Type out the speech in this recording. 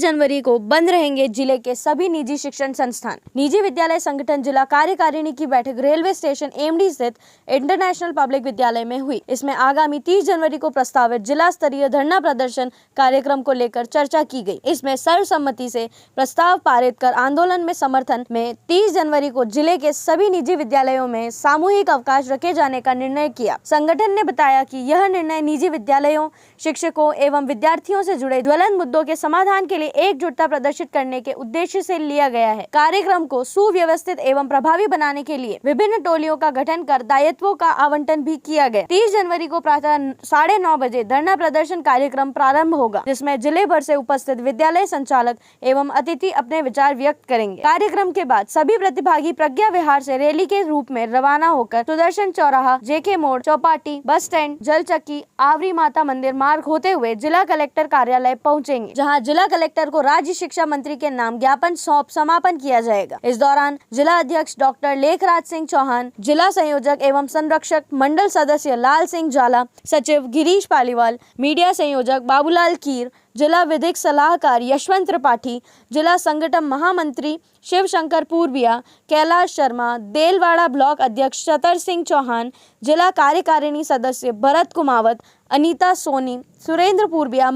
जनवरी को बंद रहेंगे जिले के सभी निजी शिक्षण संस्थान। निजी विद्यालय संगठन जिला कार्यकारिणी की बैठक रेलवे स्टेशन एमडी स्थित इंटरनेशनल पब्लिक विद्यालय में हुई। इसमें आगामी 30 जनवरी को प्रस्तावित जिला स्तरीय धरना प्रदर्शन कार्यक्रम को लेकर चर्चा की गई। इसमें सर्वसम्मति से प्रस्ताव पारित कर आंदोलन में समर्थन में 30 जनवरी को जिले के सभी निजी विद्यालयों में सामूहिक अवकाश रखे जाने का निर्णय किया। संगठन ने बताया कि यह निर्णय निजी विद्यालयों, शिक्षकों एवं विद्यार्थियों से जुड़े ज्वलंत मुद्दों के समाधान के लिए एकजुटता प्रदर्शित करने के उद्देश्य से लिया गया है। कार्यक्रम को सुव्यवस्थित एवं प्रभावी बनाने के लिए विभिन्न टोलियों का गठन कर दायित्वों का आवंटन भी किया गया। 30 जनवरी को प्रातः 9:30 बजे धरना प्रदर्शन कार्यक्रम प्रारंभ होगा, जिसमें जिले भर से उपस्थित विद्यालय संचालक एवं अतिथि अपने विचार व्यक्त करेंगे। कार्यक्रम के बाद सभी प्रतिभागी प्रज्ञा विहार से रैली के रूप में रवाना होकर सुदर्शन चौराहा, जेके मोड़, चौपाटी, बस स्टैंड, जलचक्की, आवरी माता मंदिर मार्ग होते हुए जिला कलेक्टर कार्यालय पहुंचेंगे, जहां जिला कलेक्टर को राज्य शिक्षा मंत्री के नाम ज्ञापन सौंप समापन किया जाएगा। इस दौरान जिला अध्यक्ष डॉक्टर लेखराज सिंह चौहान, जिला संयोजक एवं संरक्षक मंडल सदस्य लाल सिंह जाला, सचिव गिरीश पालीवाल, मीडिया संयोजक बाबूलाल कीर, जिला विधिक सलाहकार यशवंत त्रिपाठी, जिला संगठन महामंत्री शिव शंकर पूर्विया, कैलाश शर्मा, देलवाड़ा ब्लॉक अध्यक्ष चतर सिंह चौहान, जिला कार्यकारिणी सदस्य भरत कुमावत, अनीता सोनी, सुरेंद्र पूर्विया